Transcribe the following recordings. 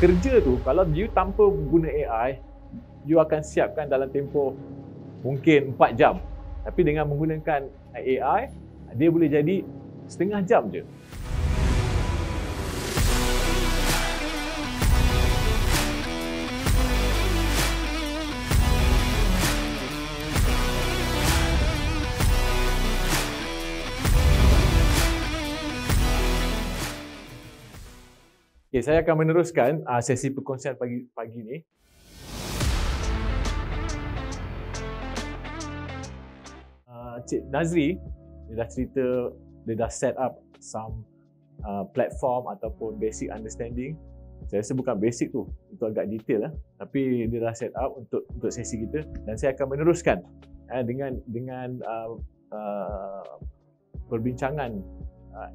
kerja tu kalau you tanpa guna AI, you akan siapkan dalam tempoh mungkin 4 jam. Tapi dengan menggunakan AI, dia boleh jadi setengah jam je. Okay, saya akan meneruskan sesi perkongsian pagi ni. Cik Nazri, dia dah cerita, dia dah set up some platform ataupun basic understanding. Saya rasa bukan basic tu, itu agak detail tapi dia dah set up untuk sesi kita, dan saya akan meneruskan dengan perbincangan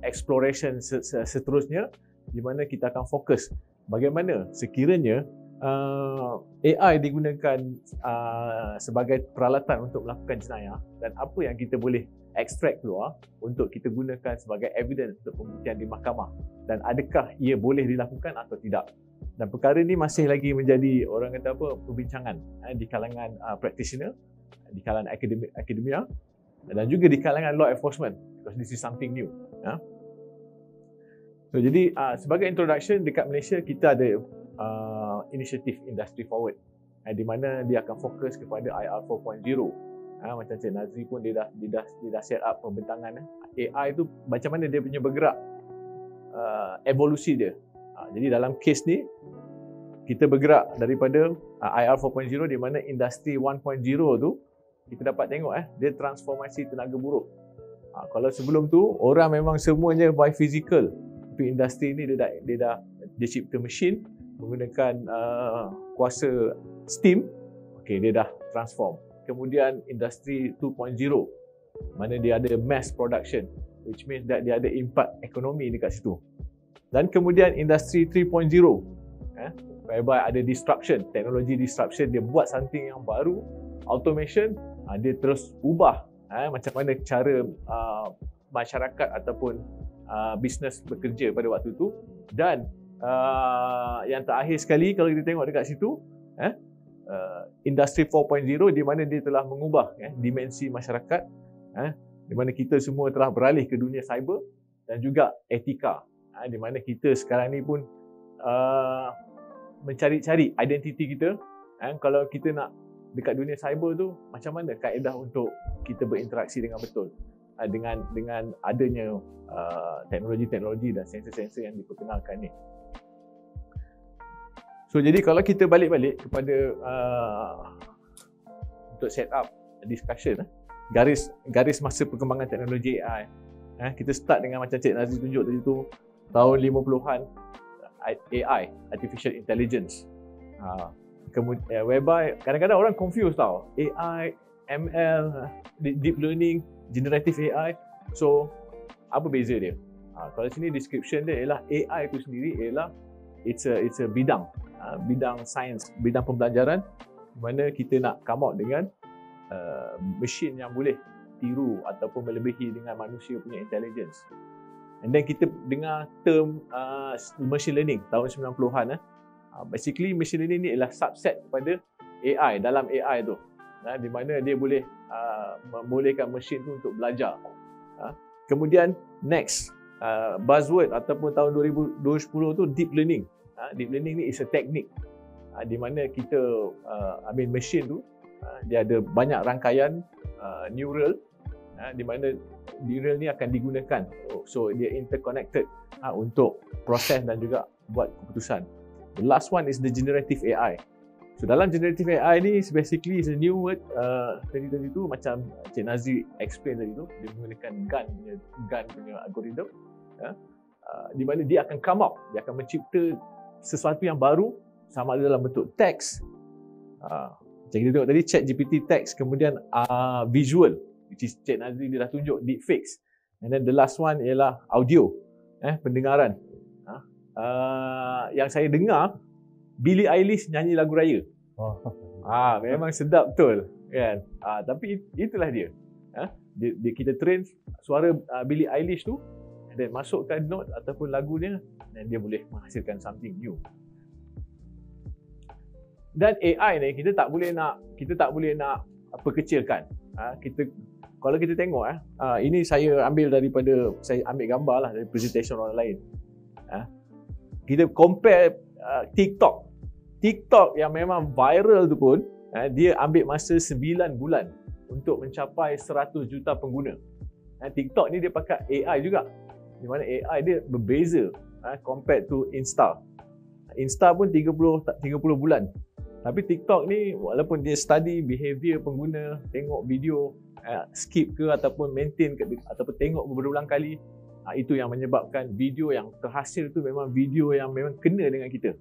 exploration seterusnya, di mana kita akan fokus bagaimana sekiranya AI digunakan sebagai peralatan untuk melakukan jenayah, dan apa yang kita boleh extract keluar untuk kita gunakan sebagai evidence untuk pembuktian di mahkamah, dan adakah ia boleh dilakukan atau tidak. Dan perkara ini masih lagi menjadi orang kata apa, perbincangan di kalangan practitioner, di kalangan akademia, dan juga di kalangan law enforcement, because this is something new. So, jadi sebagai introduction, dekat Malaysia kita ada inisiatif Industry Forward, di mana dia akan fokus kepada IR 4.0. Macam Cik Nazri pun dia dah set up pembentangan AI tu, macam mana dia punya bergerak, evolusi dia. Jadi dalam kes ni kita bergerak daripada IR 4.0, di mana Industry 1.0 tu kita dapat tengok dia transformasi tenaga buruh. Kalau sebelum tu orang memang semuanya by physical, tapi industri ni dia cipta mesin menggunakan kuasa steam. Okey, dia dah transform. Kemudian industri 2.0, mana dia ada mass production, which means that dia ada impact ekonomi dekat situ. Dan kemudian industri 3.0, whereby ada disruption, teknologi disruption, dia buat something yang baru, automation, dia terus ubah macam mana cara masyarakat ataupun bisnes bekerja pada waktu itu. Dan yang terakhir sekali, kalau kita tengok dekat situ, Industri 4.0, di mana dia telah mengubah dimensi masyarakat, di mana kita semua telah beralih ke dunia cyber, dan juga etika, di mana kita sekarang ni pun mencari-cari identiti kita. Kalau kita nak dekat dunia cyber tu, macam mana kaedah untuk kita berinteraksi dengan betul, dengan adanya teknologi-teknologi dan sensor-sensor yang diperkenalkan ni. So, jadi kalau kita balik-balik kepada untuk set up discussion, garis masa perkembangan teknologi AI, kita start dengan macam Cik Nazri tunjuk tadi tu, tahun 50-an, AI, Artificial Intelligence. Kemudian, whereby kadang-kadang orang confuse tau, AI, ML, Deep Learning, Generative AI. So, apa beza dia? Kalau sini description dia ialah AI itu sendiri ialah it's a bidang sains, bidang pembelajaran, di mana kita nak come out dengan mesin yang boleh tiru ataupun melebihi dengan manusia punya intelligence. And then kita dengar term machine learning tahun 90-an. Basically machine learning ni ialah subset kepada AI, dalam AI tu, di mana dia boleh membolehkan mesin tu untuk belajar. Kemudian next buzzword ataupun tahun 2010 tu deep learning. Deep learning ni is a technique, di mana kita mesin tu dia ada banyak rangkaian neural, di mana neural ni akan digunakan, so dia interconnected untuk proses dan juga buat keputusan. The last one is the generative AI. So dalam generative AI ni basically is a new word 2022, macam Cik Nazri explain tadi tu, dia menggunakan GAN punya algorithm, di mana dia akan come out, dia akan mencipta sesuatu yang baru, sama ada dalam bentuk teks, macam kita tengok tadi ChatGPT teks, kemudian visual, which is Cik Nazri dia dah tunjuk deepfakes, and then the last one ialah audio, pendengaran. Yang saya dengar Billie Eilish nyanyi lagu raya. Memang sedap betul kan. Tapi itulah dia. Kita train suara Billie Eilish tu, dan masukkan note ataupun lagu dia, dan dia boleh menghasilkan something new. Dan AI ni kita tak boleh nak perkecilkan. Kalau kita tengok ini saya ambil gambar lah dari presentation orang lain. Kita compare TikTok yang memang viral tu pun dia ambil masa 9 bulan untuk mencapai 100 juta pengguna. TikTok ni dia pakai AI juga. Di mana AI dia berbeza compared to Insta. Insta pun 30 bulan. Tapi TikTok ni walaupun dia study behavior pengguna, tengok video, skip ke ataupun maintain ke, ataupun tengok berulang kali, itu yang menyebabkan video yang terhasil tu memang video yang memang kena dengan kita.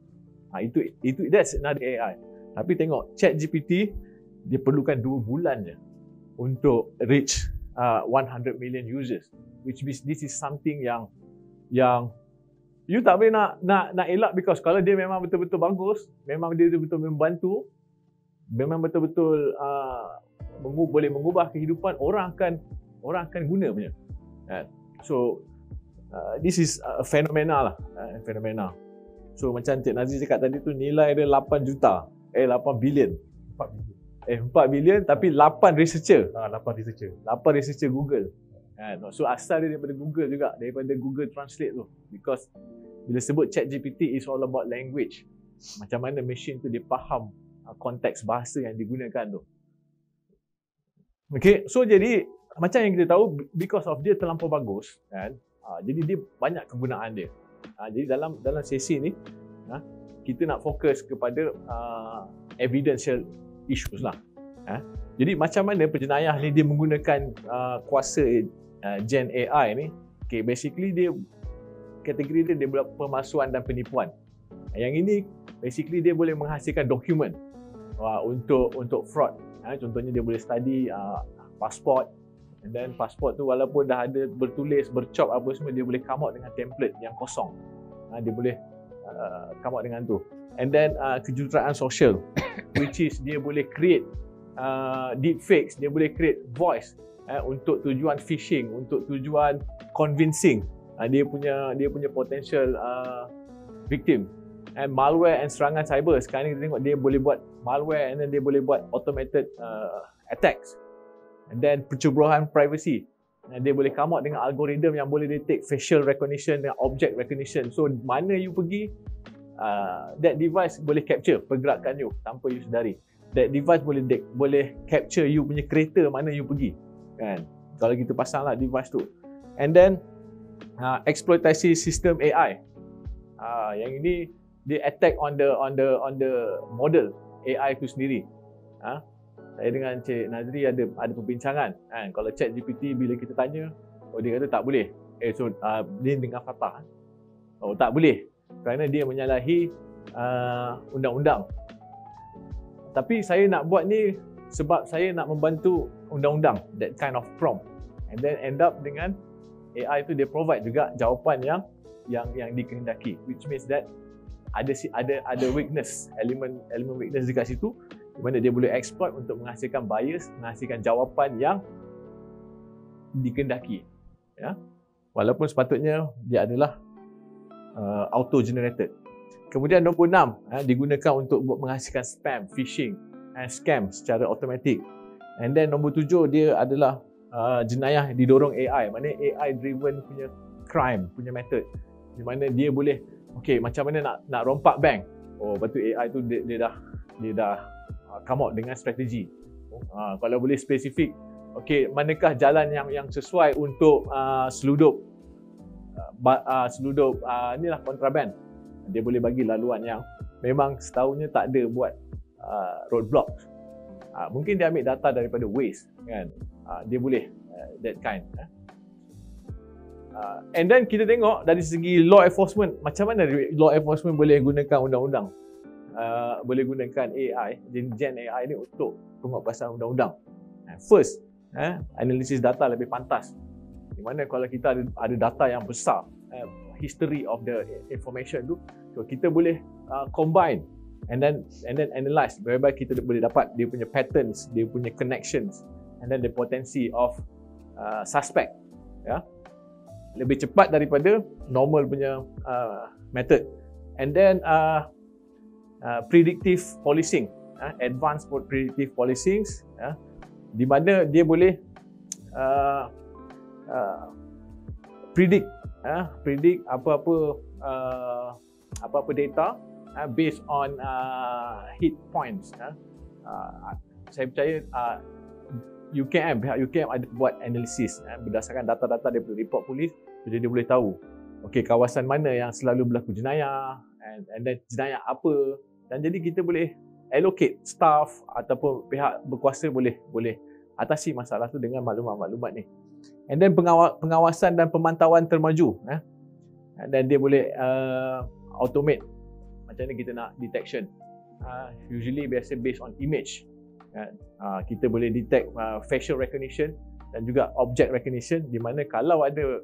Itu that's another AI. Tapi tengok ChatGPT dia perlukan 2 bulan je untuk reach 100 million users, which means this is something yang you tak boleh nak elak, because kalau dia memang betul-betul bagus, memang dia betul-betul membantu, memang betul-betul boleh mengubah kehidupan, orang akan guna punya. So this is a fenomena lah, fenomena. So macam Cik Nazri cakap tadi tu, nilai dia 8 bilion. 4 bilion tapi 8 researcher. 8 researcher Google. So asal dia daripada Google juga, daripada Google Translate tu. Because bila sebut ChatGPT is all about language. Macam mana machine tu dia faham konteks bahasa yang digunakan tu. Okay, so jadi macam yang kita tahu, because of dia terlampau bagus kan, jadi dia banyak kegunaan dia. Jadi dalam sesi ni kita nak fokus kepada evidential issues lah. Jadi macam mana penjenayah ni dia menggunakan kuasa Gen AI ni. Okay, basically dia kategori dia buat pemalsuan dan penipuan. Yang ini basically dia boleh menghasilkan dokumen untuk fraud. Contohnya dia boleh study pasport, and then pasport tu walaupun dah ada bertulis, bercop apa semua, dia boleh come out dengan template yang kosong. Dia boleh come out dengan tu. And then kejuruteraan sosial, which is dia boleh create deepfakes, dia boleh create voice untuk tujuan phishing, untuk tujuan convincing dia punya potential victim. And malware and serangan cyber, sekarang ni kita tengok dia boleh buat malware, and then dia boleh buat automated attacks. And then pencemburuan privacy, dia boleh come out dengan algoritma yang boleh detect facial recognition dengan object recognition. So mana you pergi, that device boleh capture pergerakan you tanpa you sedari. That device boleh capture you punya kereta mana you pergi kan, kalau kita pasanglah device tu. And then eksploitasi sistem AI, yang ini dia attack on the model AI tu sendiri. Saya dengan Cik Nazri ada perbincangan kan, kalau ChatGPT bila kita tanya, dia kata tak boleh. So dia dengan fatah, tak boleh kerana dia menyalahi undang-undang. Tapi saya nak buat ni sebab saya nak membantu undang-undang, that kind of prompt. And then end up dengan AI tu dia provide juga jawapan yang dikehendaki, which means that ada weakness, elemen weakness dekat situ, di mana dia boleh exploit untuk menghasilkan bias, menghasilkan jawapan yang dikehendaki. Walaupun sepatutnya dia adalah auto generated. Kemudian nombor 6 digunakan untuk menghasilkan spam, phishing and scam secara automatik. And then nombor 7 dia adalah jenayah didorong AI, maknanya AI driven punya crime punya method, di mana dia boleh macam mana nak rompak bank. Lepas tu AI tu dia dah come out dengan strategi. Kalau boleh spesifik, manakah jalan yang sesuai untuk seludup inilah kontraban. Dia boleh bagi laluan yang memang setahunya tak ada buat roadblock. Mungkin dia ambil data daripada Waze kan. Dia boleh that kind. And then kita tengok dari segi law enforcement, macam mana law enforcement boleh gunakan undang-undang, boleh gunakan AI, Gen AI ni untuk penguatkuasaan undang-undang. First, analisis data lebih pantas. Di mana kalau kita ada data yang besar, history of the information tu, so kita boleh combine and then analyze, whereby kita boleh dapat dia punya patterns, dia punya connections, and then the potensi of suspect, lebih cepat daripada normal punya method. And then predictive policing, advanced predictive policing, di mana dia boleh predict apa-apa data based on hit points. Saya percaya UKM ada buat analisis berdasarkan data-data daripada report polis, jadi dia boleh tahu okey kawasan mana yang selalu berlaku jenayah and then jenayah apa, dan jadi kita boleh allocate staff ataupun pihak berkuasa boleh atasi masalah tu dengan maklumat-maklumat ni. And then pengawasan dan pemantauan termaju, dan dia boleh automate macam mana kita nak detection. Usually biasa based on image. Kita boleh detect facial recognition dan juga object recognition, di mana kalau ada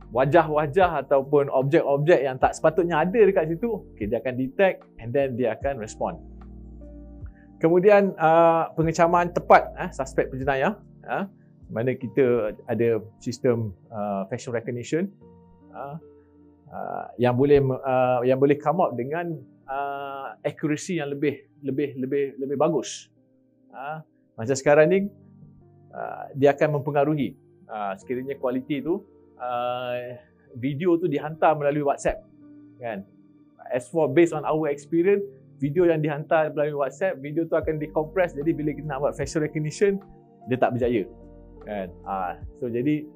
wajah-wajah ataupun objek-objek yang tak sepatutnya ada dekat situ, okay, dia akan detect and then dia akan respond. Kemudian pengecaman tepat suspek penjenayah, mana kita ada sistem facial recognition yang boleh come up dengan accuracy yang lebih bagus. Macam sekarang ni dia akan mempengaruhi sekiranya kualiti tu video tu dihantar melalui WhatsApp, kan. As for based on our experience, video yang dihantar melalui WhatsApp, video tu akan decompress, jadi bila kita nak buat facial recognition dia tak berjaya, kan. So jadi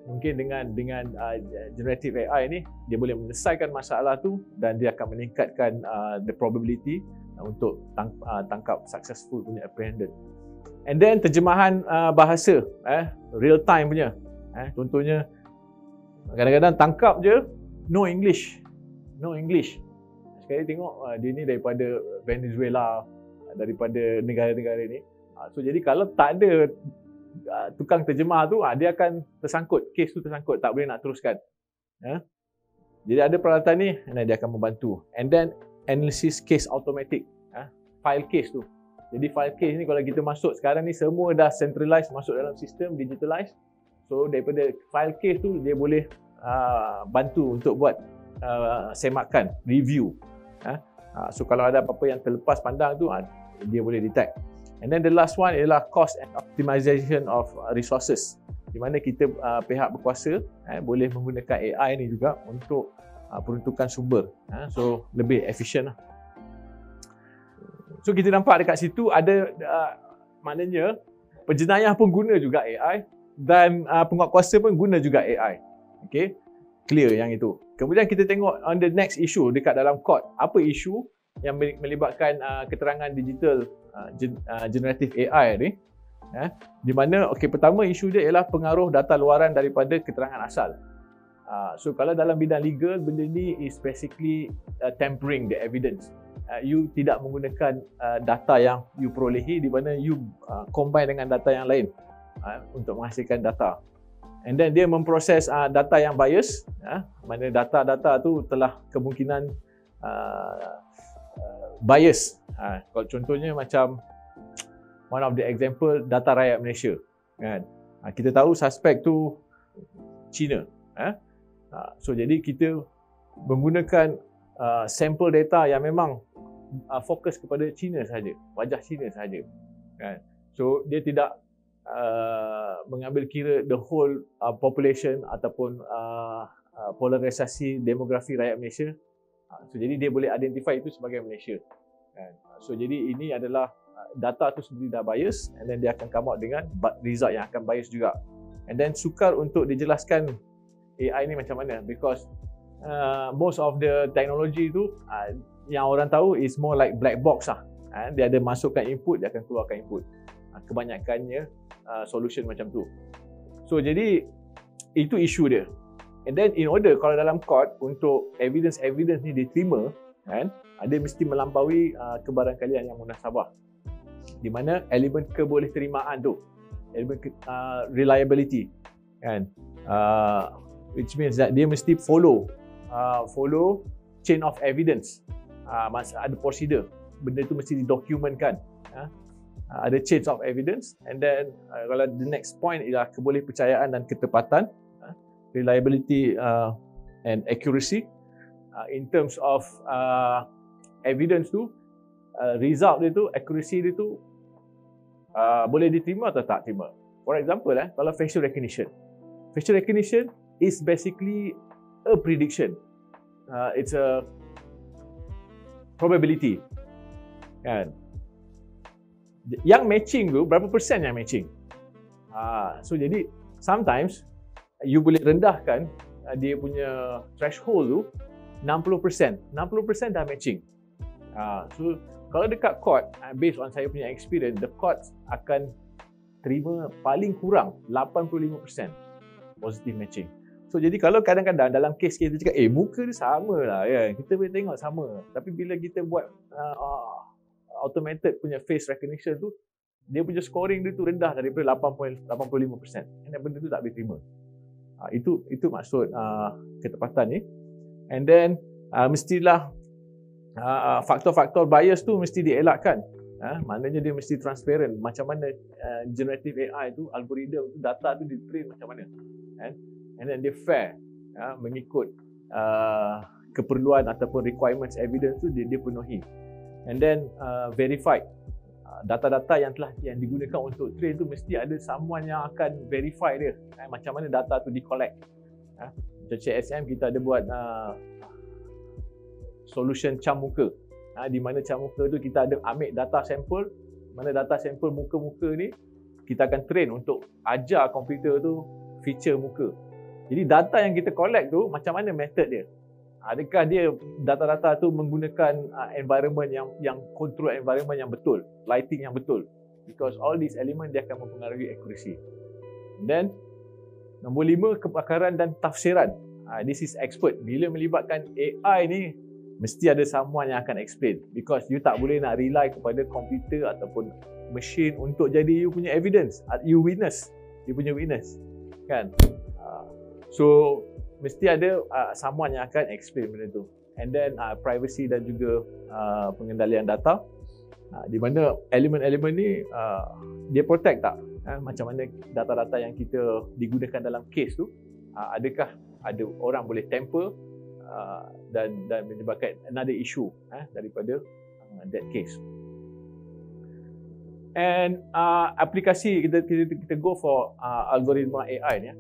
mungkin dengan generative AI ni dia boleh menyelesaikan masalah tu dan dia akan meningkatkan the probability untuk tangkap successful punya apprehended. And then terjemahan bahasa real time punya, contohnya kadang-kadang tangkap je no English. Sekali tengok dia ni daripada Venezuela, daripada negara-negara ni. So jadi kalau tak ada tukang terjemah tu, dia akan tersangkut, kes tu tersangkut, tak boleh nak teruskan. Jadi ada peralatan ni, dia akan membantu. And then analysis case automatic, file case tu. Jadi file case ni kalau kita masuk sekarang ni semua dah centralized, masuk dalam sistem digitalized. So daripada file case tu dia boleh bantu untuk buat semakan, review. So kalau ada apa-apa yang terlepas pandang tu, dia boleh detect. And then the last one ialah cost and optimization of resources, di mana kita pihak berkuasa boleh menggunakan AI ni juga untuk peruntukan sumber, so lebih efisien lah. So kita nampak dekat situ ada maknanya penjenayah pun guna juga AI dan penguatkuasa pun guna juga AI. Okay, clear yang itu. Kemudian kita tengok on the next issue dekat dalam court. Apa isu yang melibatkan keterangan digital generative AI ni? Di mana pertama isu dia ialah pengaruh data luaran daripada keterangan asal. So kalau dalam bidang legal, benda ni is basically tampering the evidence. You tidak menggunakan data yang you perolehi, di mana you combine dengan data yang lain untuk menghasilkan data. And then dia memproses data yang bias, mana data-data tu telah kemungkinan bias. Kalau contohnya macam one of the example, data rakyat Malaysia, kan. Kita tahu suspek tu Cina. So jadi kita menggunakan sampel data yang memang fokus kepada Cina saja, wajah Cina saja, kan. So dia tidak mengambil kira the whole population ataupun polarisasi demografi rakyat Malaysia. So jadi dia boleh identify itu sebagai Malaysia, kan. So jadi ini adalah data tu sendiri dah bias, and then dia akan come out dengan result yang akan bias juga. And then sukar untuk dijelaskan AI ni macam mana, because most of the technology tu yang orang tahu is more like black box lah. Dia ada masukkan input, dia akan keluarkan input. Kebanyakannya solution macam tu. So jadi itu isu dia. And then in order kalau dalam court untuk evidence ni diterima, kan, dia mesti melampaui kebarangkalian yang munasabah, di mana elemen kebolehterimaan tu, elemen reliability, kan, which means that dia mesti follow chain of evidence. Ada prosedur, benda tu mesti didokumentkan, ada chain of evidence. And then kalau the next point ialah kebolehpercayaan dan ketepatan, reliability and accuracy. in terms of evidence tu, result dia tu, accuracy dia tu boleh diterima atau tak terima. For example, kalau facial recognition. Facial recognition is basically a prediction. It's a probability. Kan? Yang matching tu, berapa persen yang matching? So jadi, sometimes you boleh rendahkan dia punya threshold tu 60%. 60% dah matching. So kalau dekat court, based on saya punya experience, the court akan terima paling kurang 85% positive matching. So jadi kalau kadang-kadang dalam kes-kes dia cakap, muka dia sama lah kan, kita boleh tengok sama. Tapi bila kita buat automated punya face recognition tu, dia punya scoring dia tu rendah daripada 85%. Dan benda tu tak boleh terima. Itu maksud ketepatan ni. And then mestilah faktor-faktor bias tu mesti dielakkan. Maknanya dia mesti transparent. Macam mana generative AI tu, algoritma tu, data tu di-train macam mana. And then dia fair, mengikut keperluan ataupun requirements evidence tu dia penuhi. And then verified. Data-data yang digunakan untuk train tu mesti ada someone yang akan verify dia. Macam mana data tu di-collect. Macam CSM kita ada buat solution cam muka. Di mana cam muka tu kita ada ambil data sampel, mana data sampel muka-muka ni kita akan train untuk ajar komputer tu feature muka. Jadi data yang kita collect tu macam mana method dia? Adakah dia data-data tu menggunakan environment yang control environment yang betul, lighting yang betul? Because all these element dia akan mempengaruhi accuracy. Then nombor 5, kepakaran dan tafsiran. This is expert. Bila melibatkan AI ni, mesti ada someone yang akan explain. Because you tak boleh nak rely kepada komputer ataupun machine untuk jadi you punya evidence. You witness. You punya witness. Kan? So, mesti ada someone yang akan explain benda tu. And then, privacy dan juga pengendalian data. Di mana elemen-elemen ni, dia protect tak? Macam mana data-data yang kita digunakan dalam case tu, adakah ada orang boleh tamper dan menyebabkan another issue daripada that case. And aplikasi kita go for algoritma AI ni,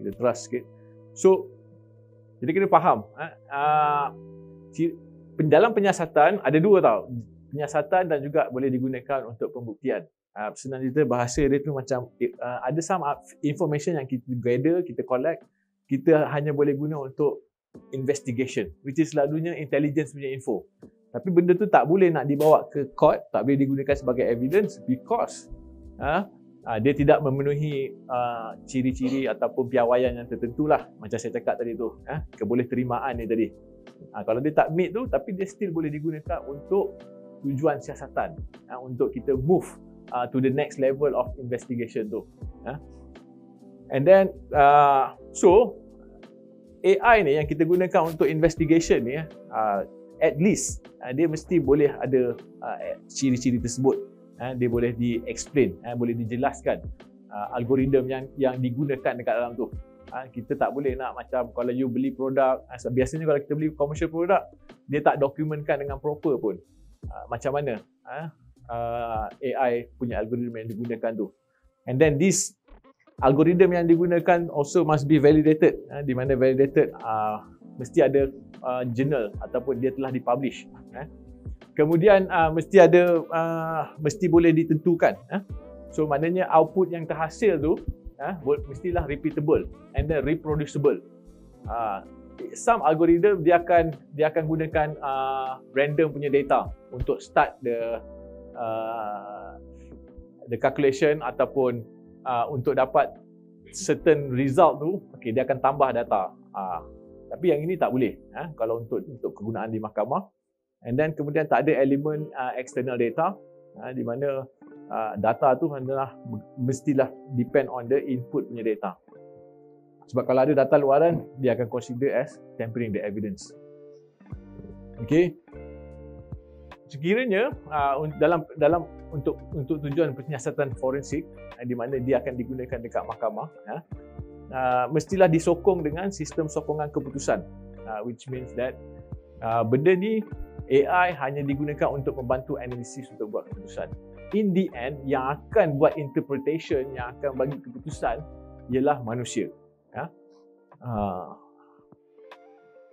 kita trust sikit. So jadi kita faham dalam penyiasatan ada dua tau, penyiasatan dan juga boleh digunakan untuk pembuktian. Senang cerita, bahasa dia tu macam ada some information yang kita gather, kita collect, kita hanya boleh guna untuk investigation, which is selalunya intelligence punya info. Tapi benda tu tak boleh nak dibawa ke court, tak boleh digunakan sebagai evidence because dia tidak memenuhi ciri-ciri ataupun piawaian yang tertentu lah. Macam saya cakap tadi tu, kebolehterimaan ni tadi. Kalau dia tak meet tu, tapi dia still boleh digunakan untuk tujuan siasatan, untuk kita move to the next level of investigation tu. And then, so AI ni yang kita gunakan untuk investigation ni, at least dia mesti boleh ada ciri-ciri tersebut. Dia boleh di-explain, boleh dijelaskan algoritma yang digunakan dekat dalam tu. Kita tak boleh nak macam kalau you beli produk, biasanya kalau kita beli commercial produk, dia tak dokumentkan dengan proper pun. Macam mana AI punya algoritma yang digunakan tu. And then this algoritma yang digunakan also must be validated. Di mana validated mesti ada journal ataupun dia telah dipublish. Kemudian mesti ada mesti boleh ditentukan. So maknanya output yang terhasil tu mestilah repeatable and then reproducible. Some algorithm dia akan gunakan random punya data untuk start the calculation ataupun untuk dapat certain result tu, dia akan tambah data. Tapi yang ini tak boleh kalau untuk kegunaan di mahkamah. And then kemudian tak ada elemen external data, di mana data tu adalah mestilah depend on the input punya data. Sebab kalau ada data luaran, dia akan consider as tampering the evidence. Okay. Sekiranya dalam untuk tujuan penyiasatan forensik, di mana dia akan digunakan dekat mahkamah, mestilah disokong dengan sistem sokongan keputusan. which means that benda ni AI hanya digunakan untuk membantu analisis untuk buat keputusan. In the end, yang akan buat interpretation, yang akan bagi keputusan ialah manusia.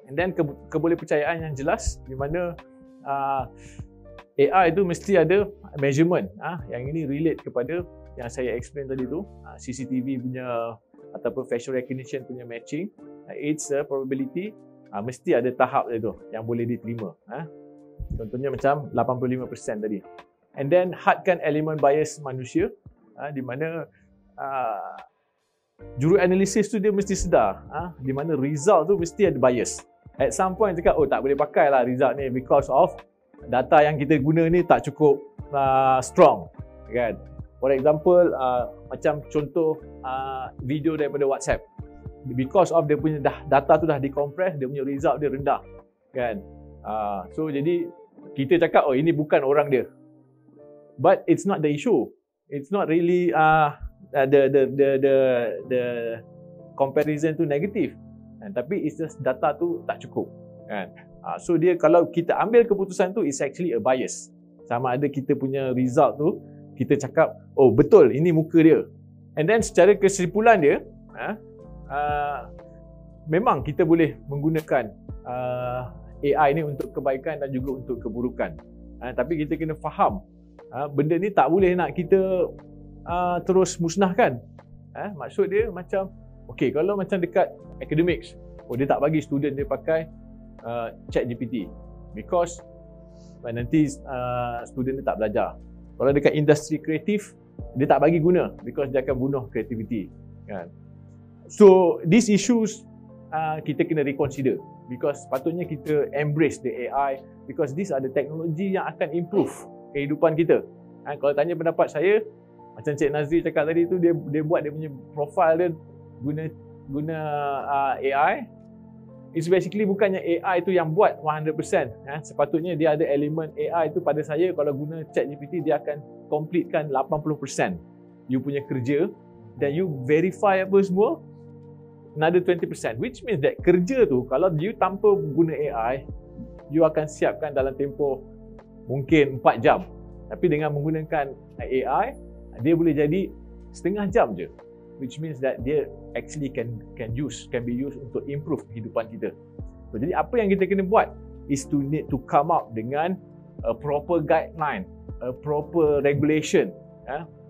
And then kebolehpercayaan yang jelas di mana AI tu mesti ada measurement. Yang ini relate kepada yang saya explain tadi tu, CCTV punya ataupun facial recognition punya matching. It's a probability, mesti ada tahap dia tu yang boleh diterima. Contohnya macam 85% tadi. And then hadkan elemen bias manusia, di mana juru analisis tu dia mesti sedar di mana result tu mesti ada bias. At some point cakap, oh tak boleh pakai lah result ni because of data yang kita guna ni tak cukup strong, kan? For example, macam contoh video daripada WhatsApp, because of dia punya data tu dah decompress, dia punya result dia rendah, kan? So jadi kita cakap, oh ini bukan orang dia. But it's not the issue. It's not really the comparison tu negatif, tapi it's just data tu tak cukup, kan? So dia kalau kita ambil keputusan tu, it's actually a bias. Sama ada kita punya result tu kita cakap, oh betul ini muka dia, and then secara kesimpulan dia, memang kita boleh menggunakan AI ni untuk kebaikan dan juga untuk keburukan. Tapi kita kena faham benda ni tak boleh nak kita terus musnahkan. Maksud dia macam, okay, kalau macam dekat academics, oh dia tak bagi student dia pakai ChatGPT because nanti student dia tak belajar. Kalau dekat industri kreatif, dia tak bagi guna because dia akan bunuh creativity, kan? So these issues kita kena reconsider because patutnya kita embrace the AI because these are the technology yang akan improve kehidupan kita. Kalau tanya pendapat saya, macam Cik Nazri cakap tadi tu, dia buat dia punya profile dia guna AI. It's basically bukannya AI tu yang buat 100%. Sepatutnya dia ada elemen AI tu. Pada saya, kalau guna ChatGPT, dia akan completekan 80% you punya kerja, dan you verify apa semua another 20%, which means that kerja tu kalau you tanpa guna AI, you akan siapkan dalam tempoh mungkin 4 jam. Tapi dengan menggunakan AI, dia boleh jadi setengah jam je, which means that dia actually can be used untuk improve kehidupan kita. So, jadi apa yang kita kena buat is to need to come up dengan a proper guideline, a proper regulation.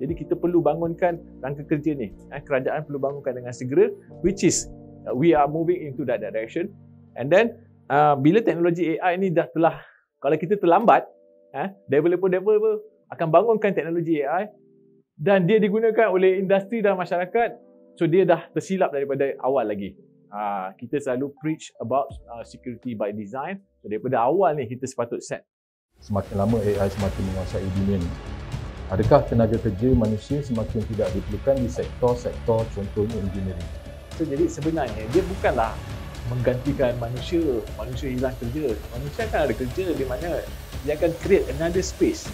Jadi kita perlu bangunkan rangka kerja ni. Kerajaan perlu bangunkan dengan segera, which is we are moving into that direction. And then bila teknologi AI ni telah, kalau kita terlambat, developer akan bangunkan teknologi AI dan dia digunakan oleh industri dan masyarakat, so dia dah tersilap daripada awal lagi. Kita selalu preach about security by design. So daripada awal ni kita sepatut set. Semakin lama AI semakin menguasai dunia ni, adakah tenaga kerja manusia semakin tidak diperlukan di sektor-sektor contohnya engineering? So jadi sebenarnya dia bukanlah menggantikan manusia hilang kerja. Manusia akan ada kerja di mana dia akan create another space